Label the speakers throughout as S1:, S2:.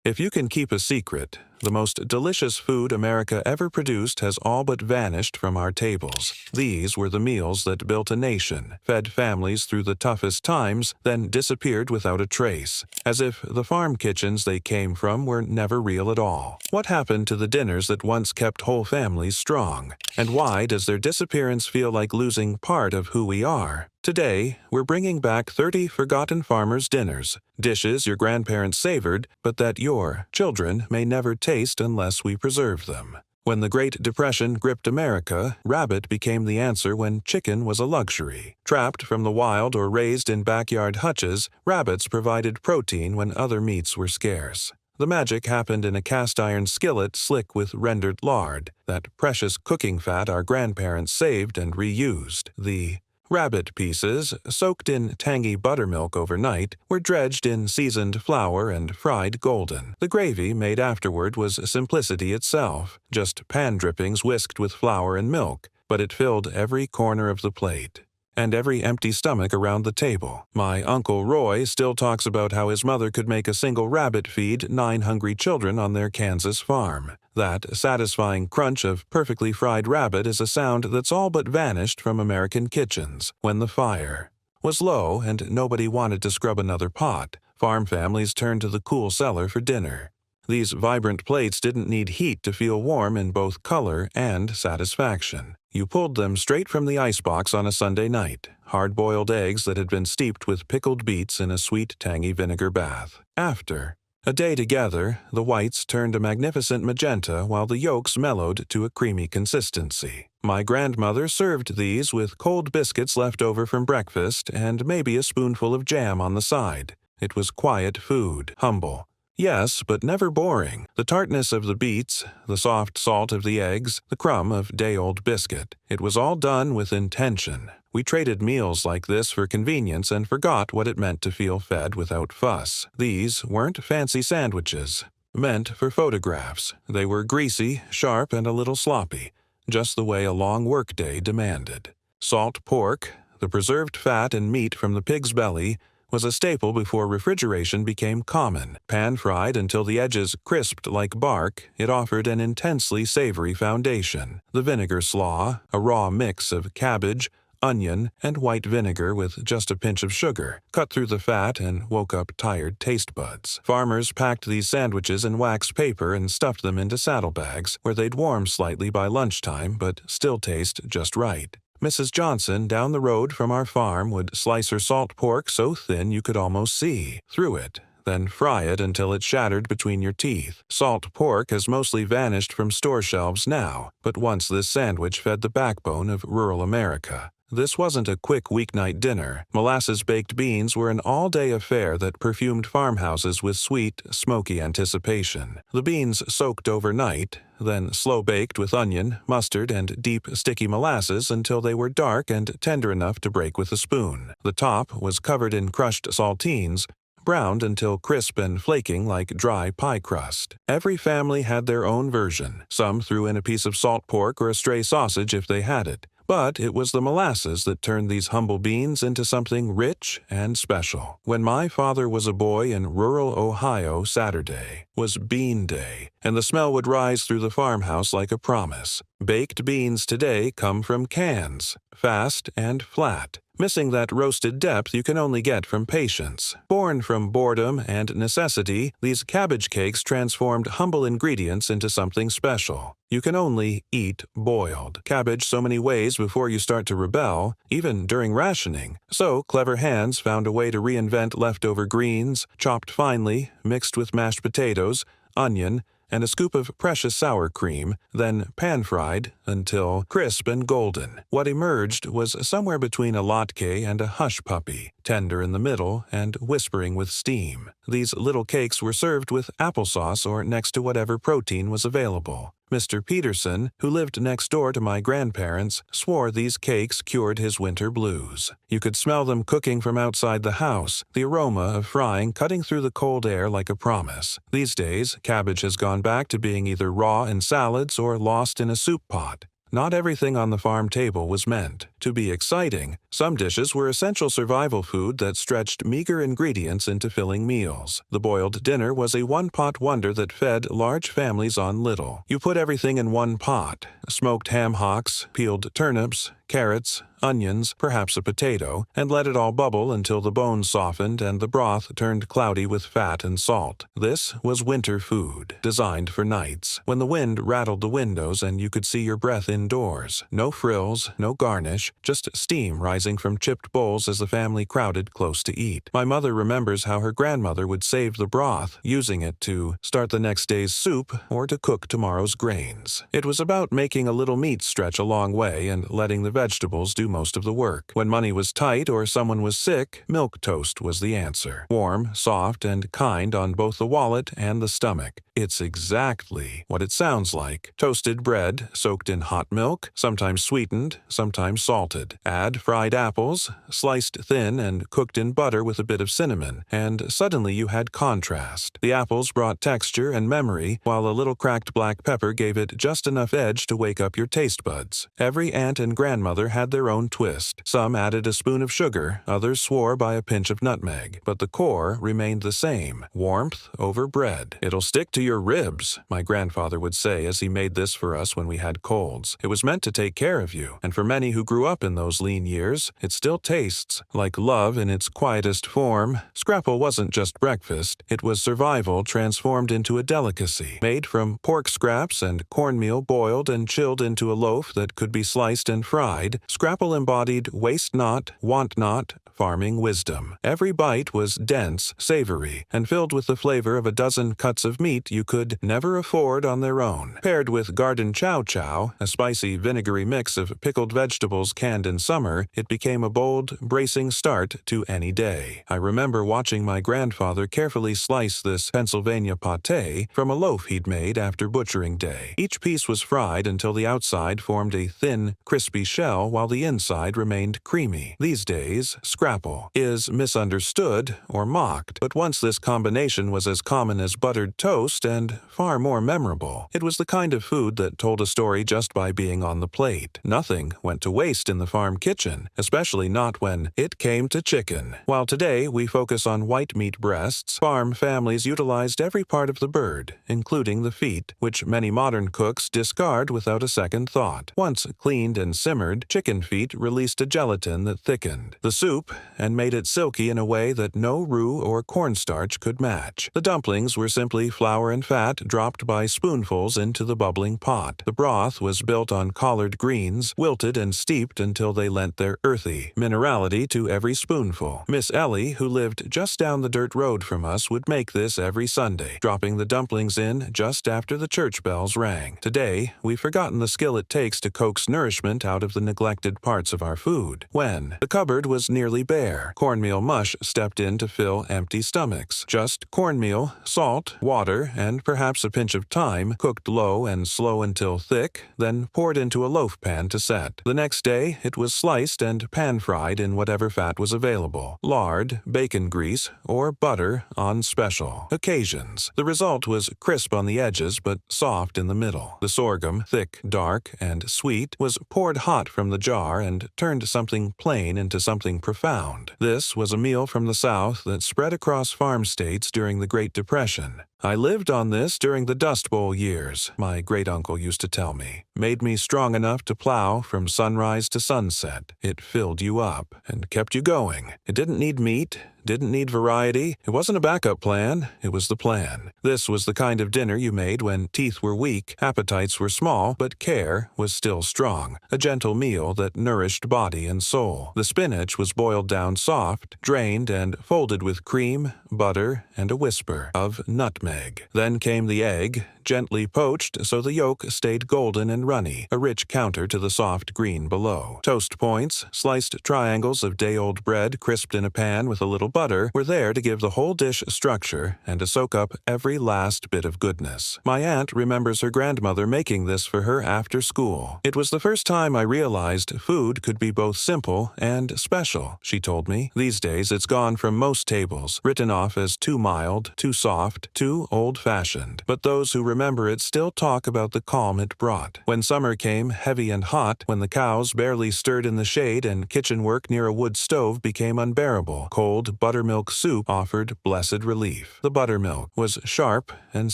S1: If you can keep a secret, the most delicious food America ever produced has all but vanished from our tables. These were the meals that built a nation, fed families through the toughest times, then disappeared without a trace, as if the farm kitchens they came from were never real at all. What happened to the dinners that once kept whole families strong? And why does their disappearance feel like losing part of who we are? Today, we're bringing back 30 forgotten farmers' dinners, dishes your grandparents savored, but that your children may never taste unless we preserve them. When the Great Depression gripped America, rabbit became the answer when chicken was a luxury. Trapped from the wild or raised in backyard hutches, rabbits provided protein when other meats were scarce. The magic happened in a cast-iron skillet slick with rendered lard, that precious cooking fat our grandparents saved and reused. The rabbit pieces, soaked in tangy buttermilk overnight, were dredged in seasoned flour and fried golden. The gravy made afterward was simplicity itself, just pan drippings whisked with flour and milk, but it filled every corner of the plate and every empty stomach around the table. My Uncle Roy still talks about how his mother could make a single rabbit feed 9 hungry children on their Kansas farm. That satisfying crunch of perfectly fried rabbit is a sound that's all but vanished from American kitchens. When the fire was low and nobody wanted to scrub another pot, farm families turned to the cool cellar for dinner. These vibrant plates didn't need heat to feel warm in both color and satisfaction. You pulled them straight from the icebox on a Sunday night, hard-boiled eggs that had been steeped with pickled beets in a sweet, tangy vinegar bath. After a day together, the whites turned a magnificent magenta while the yolks mellowed to a creamy consistency. My grandmother served these with cold biscuits left over from breakfast and maybe a spoonful of jam on the side. It was quiet food, humble. Yes, but never boring. The tartness of the beets, the soft salt of the eggs, the crumb of day-old biscuit. It was all done with intention. We traded meals like this for convenience and forgot what it meant to feel fed without fuss. These weren't fancy sandwiches, meant for photographs. They were greasy, sharp, and a little sloppy, just the way a long workday demanded. Salt pork, the preserved fat and meat from the pig's belly, was a staple before refrigeration became common. Pan-fried until the edges crisped like bark, it offered an intensely savory foundation. The vinegar slaw, a raw mix of cabbage, onion, and white vinegar with just a pinch of sugar, cut through the fat and woke up tired taste buds. Farmers packed these sandwiches in wax paper and stuffed them into saddlebags, where they'd warm slightly by lunchtime but still taste just right. Mrs. Johnson, down the road from our farm, would slice her salt pork so thin you could almost see through it, then fry it until it shattered between your teeth. Salt pork has mostly vanished from store shelves now, but once this sandwich fed the backbone of rural America. This wasn't a quick weeknight dinner. Molasses baked beans were an all-day affair that perfumed farmhouses with sweet, smoky anticipation. The beans soaked overnight, then slow-baked with onion, mustard, and deep, sticky molasses until they were dark and tender enough to break with a spoon. The top was covered in crushed saltines, browned until crisp and flaking like dry pie crust. Every family had their own version. Some threw in a piece of salt pork or a stray sausage if they had it. But it was the molasses that turned these humble beans into something rich and special. When my father was a boy in rural Ohio, Saturday was Bean Day, and the smell would rise through the farmhouse like a promise. Baked beans today come from cans, fast and flat, missing that roasted depth you can only get from patience. Born from boredom and necessity, these cabbage cakes transformed humble ingredients into something special. You can only eat boiled cabbage so many ways before you start to rebel, even during rationing. So clever hands found a way to reinvent leftover greens, chopped finely, mixed with mashed potatoes, onion, and a scoop of precious sour cream, then pan-fried until crisp and golden. What emerged was somewhere between a latke and a hush puppy, tender in the middle and whispering with steam. These little cakes were served with applesauce or next to whatever protein was available. Mr. Peterson, who lived next door to my grandparents, swore these cakes cured his winter blues. You could smell them cooking from outside the house, the aroma of frying cutting through the cold air like a promise. These days, cabbage has gone back to being either raw in salads or lost in a soup pot. Not everything on the farm table was meant to be exciting. Some dishes were essential survival food that stretched meager ingredients into filling meals. The boiled dinner was a one-pot wonder that fed large families on little. You put everything in one pot: smoked ham hocks, peeled turnips, carrots, onions, perhaps a potato, and let it all bubble until the bones softened and the broth turned cloudy with fat and salt. This was winter food, designed for nights, when the wind rattled the windows and you could see your breath indoors. No frills, no garnish, just steam rising from chipped bowls as the family crowded close to eat. My mother remembers how her grandmother would save the broth, using it to start the next day's soup or to cook tomorrow's grains. It was about making a little meat stretch a long way and letting the vegetables do most of the work. When money was tight or someone was sick, milk toast was the answer. Warm, soft, and kind on both the wallet and the stomach. It's exactly what it sounds like. Toasted bread, soaked in hot milk, sometimes sweetened, sometimes salted. Add fried apples, sliced thin and cooked in butter with a bit of cinnamon, and suddenly you had contrast. The apples brought texture and memory, while a little cracked black pepper gave it just enough edge to wake up your taste buds. Every aunt and grandmother had their own twist. Some added a spoon of sugar, others swore by a pinch of nutmeg, but the core remained the same: warmth over bread. "It'll stick to your ribs," my grandfather would say as he made this for us when we had colds. It was meant to take care of you, and for many who grew up in those lean years, it still tastes like love in its quietest form. Scrapple wasn't just breakfast, it was survival transformed into a delicacy. Made from pork scraps and cornmeal boiled and chilled into a loaf that could be sliced and fried, Scrapple embodied waste not, want not, farming wisdom. Every bite was dense, savory, and filled with the flavor of a dozen cuts of meat you could never afford on their own. Paired with garden chow chow, a spicy, vinegary mix of pickled vegetables canned in summer, it became a bold, bracing start to any day. I remember watching my grandfather carefully slice this Pennsylvania pâté from a loaf he'd made after butchering day. Each piece was fried until the outside formed a thin, crispy shell while the inside remained creamy. These days, Scrapple is misunderstood or mocked, but once this combination was as common as buttered toast and far more memorable. It was the kind of food that told a story just by being on the plate. Nothing went to waste in the farm kitchen, especially not when it came to chicken. While today we focus on white meat breasts, farm families utilized every part of the bird, including the feet, which many modern cooks discard without a second thought. Once cleaned and simmered, chicken feet released a gelatin that thickened the soup and made it silky in a way that no roux or cornstarch could match. The dumplings were simply flour and fat dropped by spoonfuls into the bubbling pot. The broth was built on collard greens, wilted and steeped until they lent their earthy minerality to every spoonful. Miss Ellie, who lived just down the dirt road from us, would make this every Sunday, dropping the dumplings in just after the church bells rang. Today, we've forgotten the skill it takes to coax nourishment out of the neglected parts of our food. When the cupboard was nearly bare, cornmeal mush stepped in to fill empty stomachs. Just cornmeal, salt, water, and perhaps a pinch of thyme, cooked low and slow until thick, then poured into a loaf pan to set. The next day, it was sliced and pan-fried in whatever fat was available: lard, bacon grease, or butter on special occasions. The result was crisp on the edges but soft in the middle. The sorghum, thick, dark, and sweet, was poured hot from the jar and turned something plain into something profound. This was a meal from the South that spread across farm states during the Great Depression. "I lived on this during the Dust Bowl years," my great-uncle used to tell me. "Made me strong enough to plow from sunrise to sunset. It filled you up and kept you going. It didn't need meat, didn't need variety. It wasn't a backup plan, it was the plan." This was the kind of dinner you made when teeth were weak, appetites were small, but care was still strong. A gentle meal that nourished body and soul. The spinach was boiled down soft, drained, and folded with cream, butter, and a whisper of nutmeg. Then came the egg, gently poached so the yolk stayed golden and runny, a rich counter to the soft green below. Toast points, sliced triangles of day-old bread crisped in a pan with a little butter, were there to give the whole dish structure and to soak up every last bit of goodness. My aunt remembers her grandmother making this for her after school. "It was the first time I realized food could be both simple and special," she told me. These days it's gone from most tables, written off as too mild, too soft, too too old-fashioned, but those who remember it still talk about the calm it brought. When summer came, heavy and hot, when the cows barely stirred in the shade and kitchen work near a wood stove became unbearable, cold buttermilk soup offered blessed relief. The buttermilk was sharp and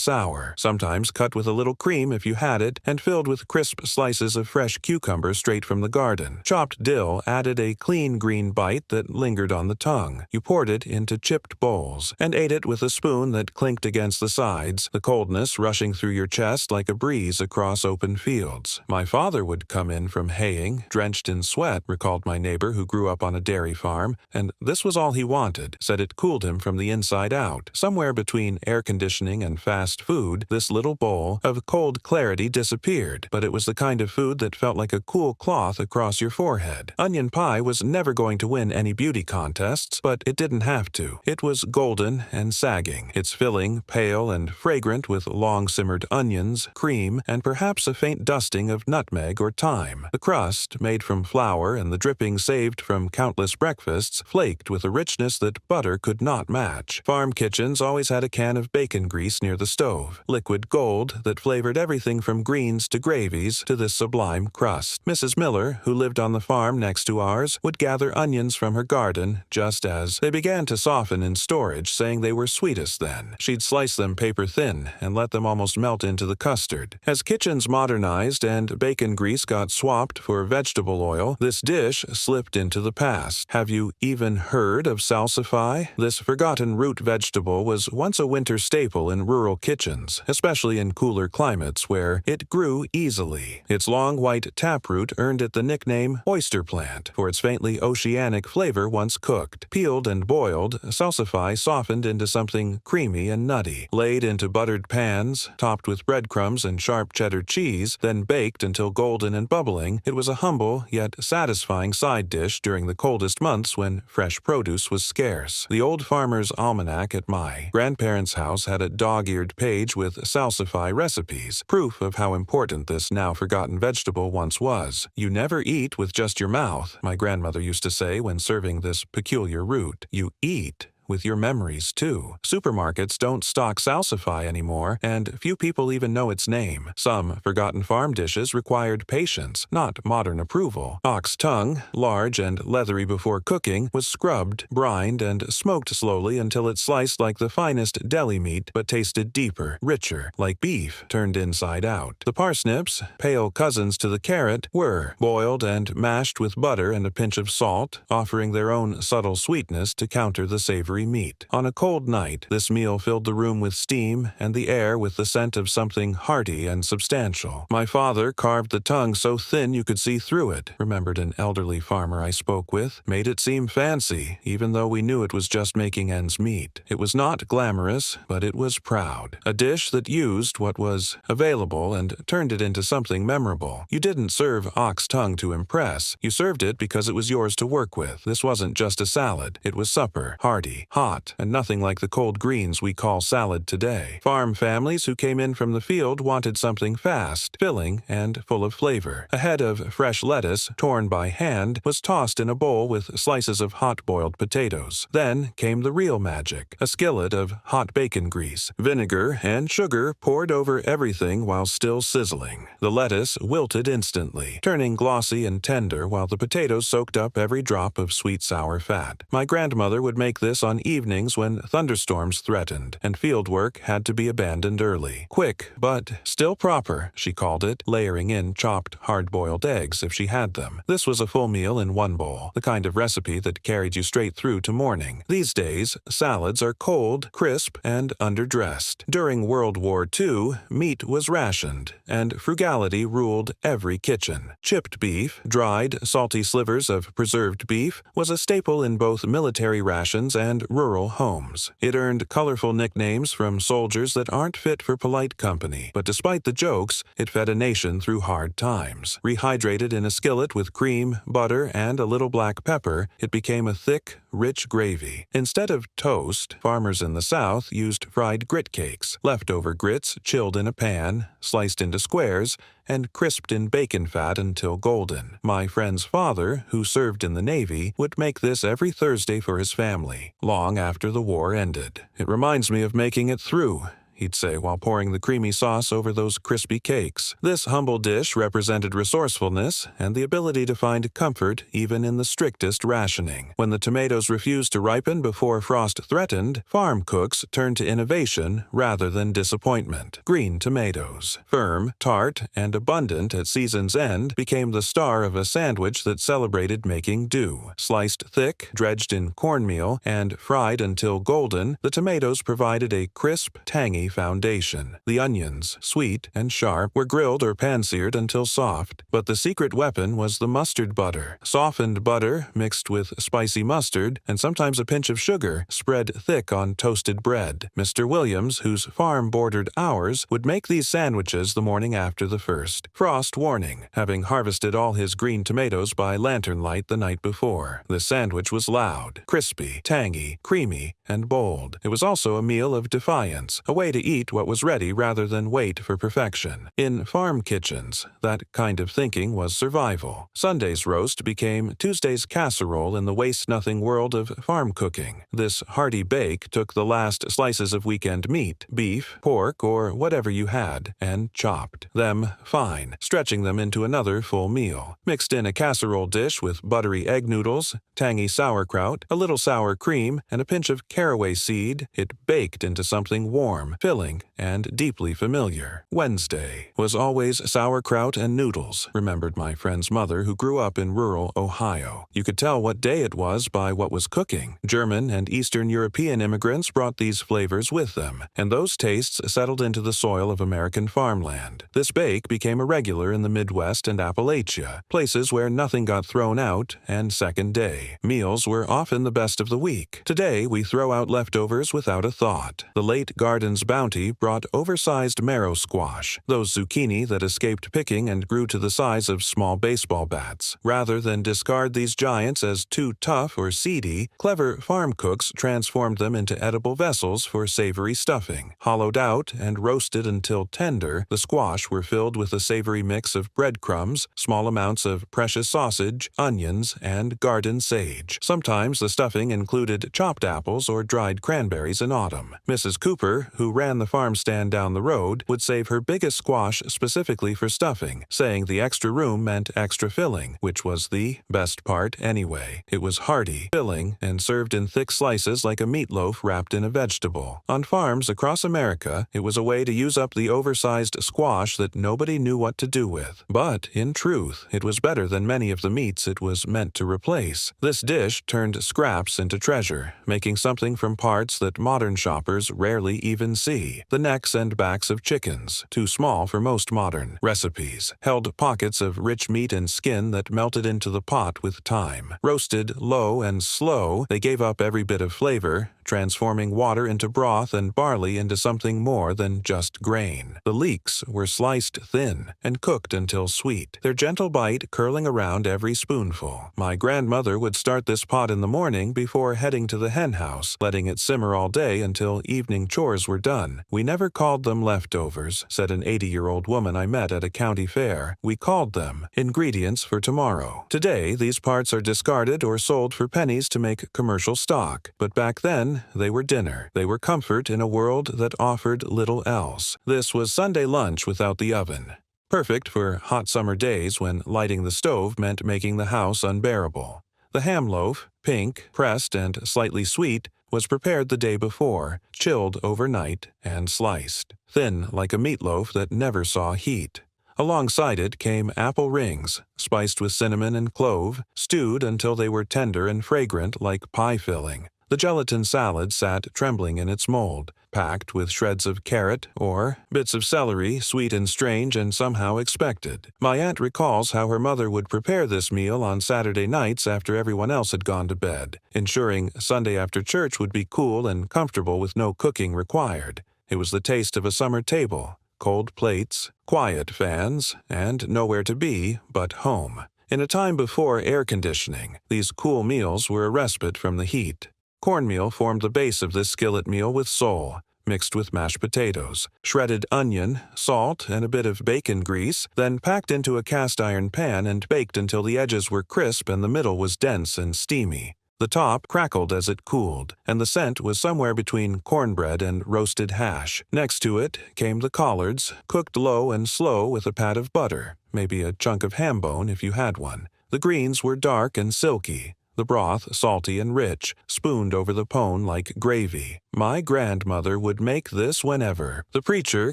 S1: sour, sometimes cut with a little cream if you had it, and filled with crisp slices of fresh cucumber straight from the garden. Chopped dill added a clean green bite that lingered on the tongue. You poured it into chipped bowls, and ate it with a spoon that clinked against the sides, the coldness rushing through your chest like a breeze across open fields. My father would come in from haying, drenched in sweat, recalled my neighbor who grew up on a dairy farm, and this was all he wanted, said it cooled him from the inside out. Somewhere between air conditioning and fast food, this little bowl of cold clarity disappeared, but it was the kind of food that felt like a cool cloth across your forehead. Onion pie was never going to win any beauty contests, but it didn't have to. It was golden and sagging, its filling pale and fragrant with long-simmered onions, cream, and perhaps a faint dusting of nutmeg or thyme. The crust, made from flour and the dripping saved from countless breakfasts, flaked with a richness that butter could not match. Farm kitchens always had a can of bacon grease near the stove, liquid gold that flavored everything from greens to gravies to this sublime crust. Mrs. Miller, who lived on the farm next to ours, would gather onions from her garden just as they began to soften in storage, saying they were sweetest then. She'd slice them paper thin and let them almost melt into the custard. As kitchens modernized and bacon grease got swapped for vegetable oil, this dish slipped into the past. Have you even heard of Salsify? This forgotten root vegetable was once a winter staple in rural kitchens, especially in cooler climates where it grew easily. Its long white taproot earned it the nickname oyster plant for its faintly oceanic flavor once cooked. Peeled and boiled, Salsify softened into something creamy and nutty. Laid into buttered pans, topped with breadcrumbs and sharp cheddar cheese, then baked until golden and bubbling, it was a humble yet satisfying side dish during the coldest months when fresh produce was scarce. The old farmer's almanac at my grandparents' house had a dog-eared page with Salsify recipes, proof of how important this now-forgotten vegetable once was. You never eat with just your mouth, my grandmother used to say when serving this peculiar root. You eat with your memories, too. Supermarkets don't stock Salsify anymore, and few people even know its name. Some forgotten farm dishes required patience, not modern approval. Ox tongue, large and leathery before cooking, was scrubbed, brined, and smoked slowly until it sliced like the finest deli meat but tasted deeper, richer, like beef turned inside out. The parsnips, pale cousins to the carrot, were boiled and mashed with butter and a pinch of salt, offering their own subtle sweetness to counter the savory meat. On a cold night, this meal filled the room with steam and the air with the scent of something hearty and substantial. My father carved the tongue so thin you could see through it, remembered an elderly farmer I spoke with, made it seem fancy, even though we knew it was just making ends meet. It was not glamorous, but it was proud. A dish that used what was available and turned it into something memorable. You didn't serve ox tongue to impress. You served it because it was yours to work with. This wasn't just a salad. It was supper, hearty, hot, and nothing like the cold greens we call salad today. Farm families who came in from the field wanted something fast, filling, and full of flavor. A head of fresh lettuce, torn by hand, was tossed in a bowl with slices of hot-boiled potatoes. Then came the real magic, a skillet of hot bacon grease, vinegar, and sugar poured over everything while still sizzling. The lettuce wilted instantly, turning glossy and tender while the potatoes soaked up every drop of sweet sour fat. My grandmother would make this on evenings when thunderstorms threatened and fieldwork had to be abandoned early. Quick, but still proper, she called it, layering in chopped hard-boiled eggs if she had them. This was a full meal in one bowl, the kind of recipe that carried you straight through to morning. These days, salads are cold, crisp, and underdressed. During World War II, meat was rationed, and frugality ruled every kitchen. Chipped beef, dried, salty slivers of preserved beef, was a staple in both military rations and rural homes. It earned colorful nicknames from soldiers that aren't fit for polite company, but despite the jokes, it fed a nation through hard times. Rehydrated in a skillet with cream, butter, and a little black pepper, it became a thick, rich gravy. Instead of toast, farmers in the South used fried grit cakes, leftover grits chilled in a pan, sliced into squares, and crisped in bacon fat until golden. My friend's father, who served in the Navy, would make this every Thursday for his family, long after the war ended. It reminds me of making it through, he'd say while pouring the creamy sauce over those crispy cakes. This humble dish represented resourcefulness and the ability to find comfort even in the strictest rationing. When the tomatoes refused to ripen before frost threatened, farm cooks turned to innovation rather than disappointment. Green tomatoes, firm, tart, and abundant at season's end, became the star of a sandwich that celebrated making do. Sliced thick, dredged in cornmeal, and fried until golden, the tomatoes provided a crisp, tangy foundation. The onions, sweet and sharp, were grilled or pan-seared until soft, but the secret weapon was the mustard butter. Softened butter, mixed with spicy mustard, and sometimes a pinch of sugar, spread thick on toasted bread. Mr. Williams, whose farm bordered ours, would make these sandwiches the morning after the first. Frost warning, having harvested all his green tomatoes by lantern light the night before. The sandwich was loud, crispy, tangy, creamy, and bold. It was also a meal of defiance, a way to eat what was ready rather than wait for perfection. In farm kitchens, that kind of thinking was survival. Sunday's roast became Tuesday's casserole in the waste-nothing world of farm cooking. This hearty bake took the last slices of weekend meat, beef, pork, or whatever you had, and chopped them fine, stretching them into another full meal. Mixed in a casserole dish with buttery egg noodles, tangy sauerkraut, a little sour cream, and a pinch of caraway seed, it baked into something warm, filling, and deeply familiar. Wednesday was always sauerkraut and noodles, remembered my friend's mother who grew up in rural Ohio. You could tell what day it was by what was cooking. German and Eastern European immigrants brought these flavors with them, and those tastes settled into the soil of American farmland. This bake became a regular in the Midwest and Appalachia, places where nothing got thrown out, and second day. Meals were often the best of the week. Today, we throw out leftovers without a thought. The late garden's bounty brought oversized marrow squash, those zucchini that escaped picking and grew to the size of small baseball bats. Rather than discard these giants as too tough or seedy, clever farm cooks transformed them into edible vessels for savory stuffing. Hollowed out and roasted until tender, the squash were filled with a savory mix of breadcrumbs, small amounts of precious sausage, onions, and garden sage. Sometimes the stuffing included chopped apples or dried cranberries in autumn. Mrs. Cooper, who ran the farm stand down the road, would save her biggest squash specifically for stuffing, saying the extra room meant extra filling, which was the best part anyway. It was hearty, filling, and served in thick slices like a meatloaf wrapped in a vegetable. On farms across America, it was a way to use up the oversized squash that nobody knew what to do with. But, in truth, it was better than many of the meats it was meant to replace. This dish turned scraps into treasure, making something from parts that modern shoppers rarely even see. The necks and backs of chickens, too small for most modern recipes, held pockets of rich meat and skin that melted into the pot with time. Roasted low and slow, they gave up every bit of flavor, transforming water into broth and barley into something more than just grain. The leeks were sliced thin and cooked until sweet, their gentle bite curling around every spoonful. My grandmother would start this pot in the morning before heading to the hen house, letting it simmer all day until evening chores were done. We never called them leftovers, said an 80-year-old woman I met at a county fair. We called them ingredients for tomorrow. Today, these parts are discarded or sold for pennies to make commercial stock, but back then, they were dinner. They were comfort in a world that offered little else. This was Sunday lunch without the oven. Perfect for hot summer days when lighting the stove meant making the house unbearable. The ham loaf, pink, pressed, and slightly sweet, was prepared the day before, chilled overnight, and sliced. Thin like a meatloaf that never saw heat. Alongside it came apple rings, spiced with cinnamon and clove, stewed until they were tender and fragrant like pie filling. The gelatin salad sat trembling in its mold, packed with shreds of carrot or bits of celery, sweet and strange and somehow expected. My aunt recalls how her mother would prepare this meal on Saturday nights after everyone else had gone to bed, ensuring Sunday after church would be cool and comfortable with no cooking required. It was the taste of a summer table, cold plates, quiet fans, and nowhere to be but home. In a time before air conditioning, these cool meals were a respite from the heat. Cornmeal formed the base of this skillet meal with sole, mixed with mashed potatoes, shredded onion, salt, and a bit of bacon grease, then packed into a cast-iron pan and baked until the edges were crisp and the middle was dense and steamy. The top crackled as it cooled, and the scent was somewhere between cornbread and roasted hash. Next to it came the collards, cooked low and slow with a pat of butter, maybe a chunk of ham bone if you had one. The greens were dark and silky, the broth salty and rich, spooned over the pone like gravy. My grandmother would make this whenever the preacher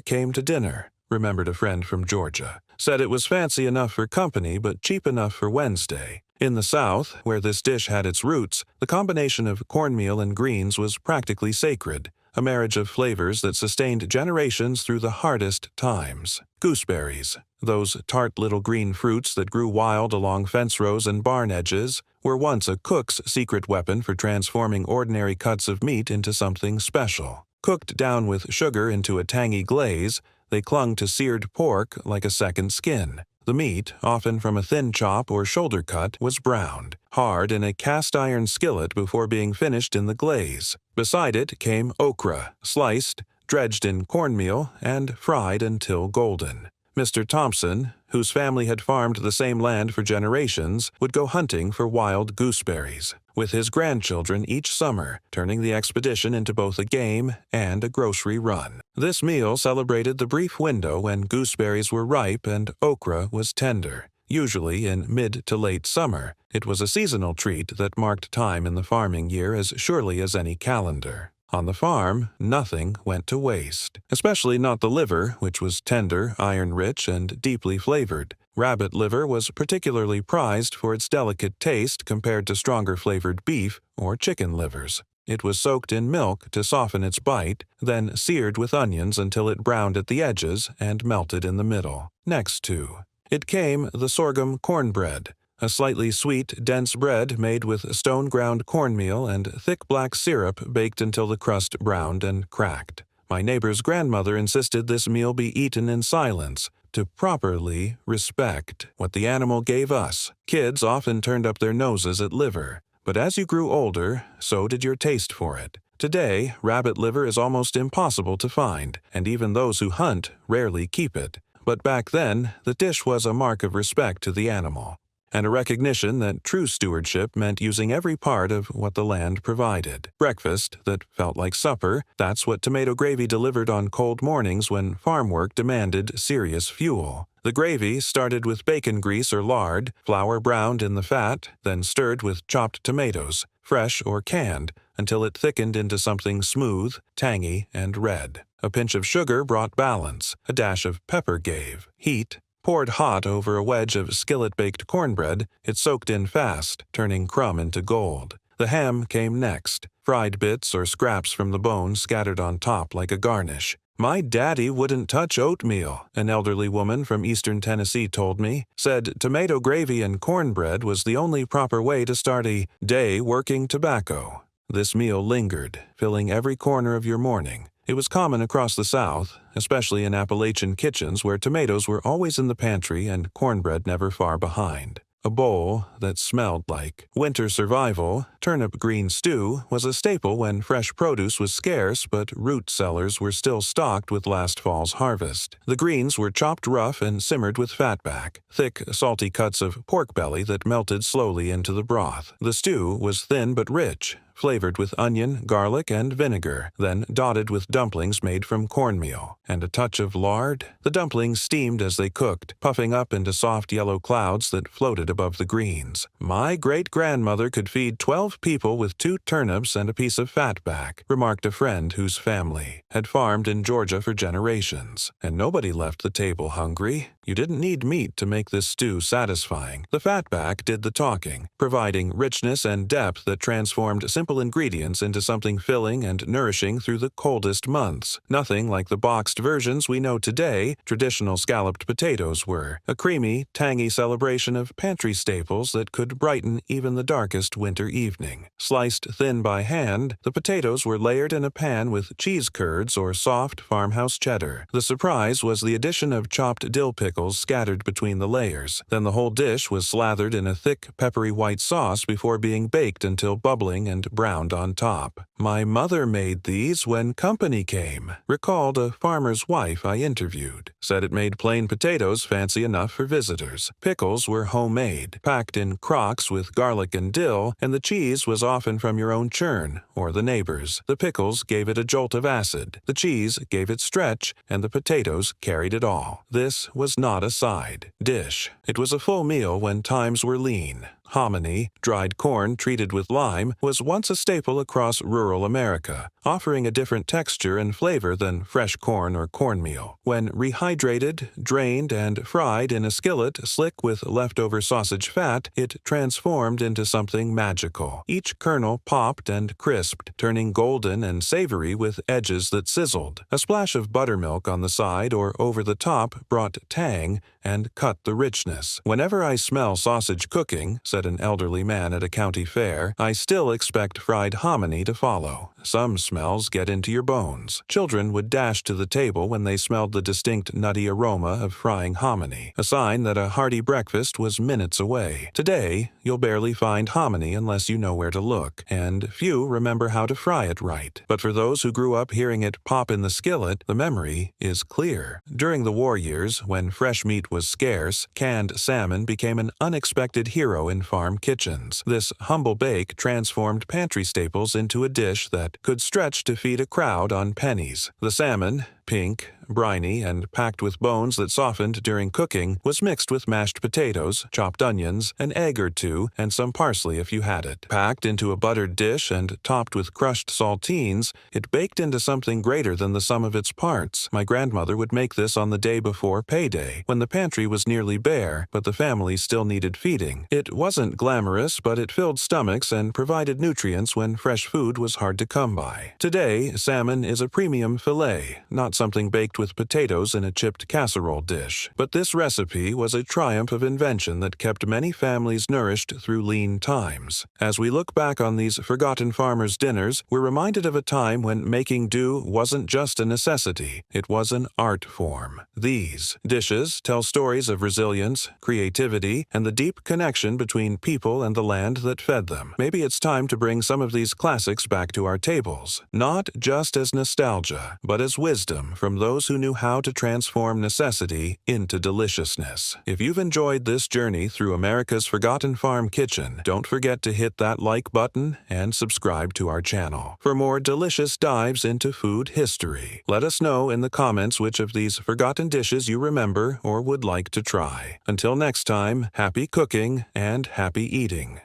S1: came to dinner, remembered a friend from Georgia. Said it was fancy enough for company but cheap enough for Wednesday. In the South, where this dish had its roots, the combination of cornmeal and greens was practically sacred, a marriage of flavors that sustained generations through the hardest times. Gooseberries, those tart little green fruits that grew wild along fence rows and barn edges, were once a cook's secret weapon for transforming ordinary cuts of meat into something special. Cooked down with sugar into a tangy glaze, they clung to seared pork like a second skin. The meat, often from a thin chop or shoulder cut, was browned, hard in a cast-iron skillet before being finished in the glaze. Beside it came okra, sliced, dredged in cornmeal, and fried until golden. Mr. Thompson, whose family had farmed the same land for generations, would go hunting for wild gooseberries, with his grandchildren each summer, turning the expedition into both a game and a grocery run. This meal celebrated the brief window when gooseberries were ripe and okra was tender. Usually in mid to late summer, it was a seasonal treat that marked time in the farming year as surely as any calendar. On the farm, nothing went to waste, especially not the liver, which was tender, iron-rich, and deeply flavored. Rabbit liver was particularly prized for its delicate taste compared to stronger-flavored beef or chicken livers. It was soaked in milk to soften its bite, then seared with onions until it browned at the edges and melted in the middle. Next to it came the sorghum cornbread, a slightly sweet, dense bread made with stone-ground cornmeal and thick black syrup baked until the crust browned and cracked. My neighbor's grandmother insisted this meal be eaten in silence, to properly respect what the animal gave us. Kids often turned up their noses at liver, but as you grew older, so did your taste for it. Today, rabbit liver is almost impossible to find, and even those who hunt rarely keep it. But back then, the dish was a mark of respect to the animal, and a recognition that true stewardship meant using every part of what the land provided. Breakfast that felt like supper, that's what tomato gravy delivered on cold mornings when farm work demanded serious fuel. The gravy started with bacon grease or lard, flour browned in the fat, then stirred with chopped tomatoes, fresh or canned, until it thickened into something smooth, tangy, and red. A pinch of sugar brought balance, a dash of pepper gave heat. Poured hot over a wedge of skillet-baked cornbread, it soaked in fast, turning crumb into gold. The ham came next, fried bits or scraps from the bone scattered on top like a garnish. My daddy wouldn't touch oatmeal, an elderly woman from eastern Tennessee told me, said tomato gravy and cornbread was the only proper way to start a day working tobacco. This meal lingered, filling every corner of your morning. It was common across the South, especially in Appalachian kitchens where tomatoes were always in the pantry and cornbread never far behind. A bowl that smelled like winter survival, turnip green stew, was a staple when fresh produce was scarce but root cellars were still stocked with last fall's harvest. The greens were chopped rough and simmered with fatback, thick, salty cuts of pork belly that melted slowly into the broth. The stew was thin but rich, flavored with onion, garlic, and vinegar, then dotted with dumplings made from cornmeal, and a touch of lard. The dumplings steamed as they cooked, puffing up into soft yellow clouds that floated above the greens. My great-grandmother could feed 12 people with 2 turnips and a piece of fatback, remarked a friend whose family had farmed in Georgia for generations, and nobody left the table hungry. You didn't need meat to make this stew satisfying. The fatback did the talking, providing richness and depth that transformed simple ingredients into something filling and nourishing through the coldest months. Nothing like the boxed versions we know today. Traditional scalloped potatoes were a creamy, tangy celebration of pantry staples that could brighten even the darkest winter evening. Sliced thin by hand, the potatoes were layered in a pan with cheese curds or soft farmhouse cheddar. The surprise was the addition of chopped dill pickles scattered between the layers. Then the whole dish was slathered in a thick, peppery white sauce before being baked until bubbling and browned on top. My mother made these when company came, recalled a farmer's wife I interviewed. said it made plain potatoes fancy enough for visitors. Pickles were homemade, packed in crocks with garlic and dill, and the cheese was often from your own churn or the neighbor's. The pickles gave it a jolt of acid, the cheese gave it stretch, and the potatoes carried it all. This was not a side dish. It was a full meal when times were lean. Homonyy, dried corn treated with lime, was once a staple across rural America, offering a different texture and flavor than fresh corn or cornmeal. When rehydrated, drained, and fried in a skillet slick with leftover sausage fat, it transformed into something magical. Each kernel popped and crisped, turning golden and savory with edges that sizzled. A splash of buttermilk on the side or over the top brought tang and cut the richness. "Whenever I smell sausage cooking," said an elderly man at a county fair, "I still expect fried hominy to follow. Some smells get into your bones." Children would dash to the table when they smelled the distinct nutty aroma of frying hominy, a sign that a hearty breakfast was minutes away. Today, you'll barely find hominy unless you know where to look, and few remember how to fry it right. But for those who grew up hearing it pop in the skillet, the memory is clear. During the war years, when fresh meat was scarce, canned salmon became an unexpected hero in farm kitchens. This humble bake transformed pantry staples into a dish that could stretch to feed a crowd on pennies. The salmon, pink, briny, and packed with bones that softened during cooking, was mixed with mashed potatoes, chopped onions, an egg or two, and some parsley if you had it. Packed into a buttered dish and topped with crushed saltines, it baked into something greater than the sum of its parts. My grandmother would make this on the day before payday, when the pantry was nearly bare, but the family still needed feeding. It wasn't glamorous, but it filled stomachs and provided nutrients when fresh food was hard to come by. Today, salmon is a premium fillet, not something baked with potatoes in a chipped casserole dish. But this recipe was a triumph of invention that kept many families nourished through lean times. As we look back on these forgotten farmers' dinners, we're reminded of a time when making do wasn't just a necessity, it was an art form. These dishes tell stories of resilience, creativity, and the deep connection between people and the land that fed them. Maybe it's time to bring some of these classics back to our tables, not just as nostalgia, but as wisdom from those who knew how to transform necessity into deliciousness. If you've enjoyed this journey through America's forgotten farm kitchen, don't forget to hit that like button and subscribe to our channel for more delicious dives into food history. Let us know in the comments which of these forgotten dishes you remember or would like to try. Until next time, happy cooking and happy eating.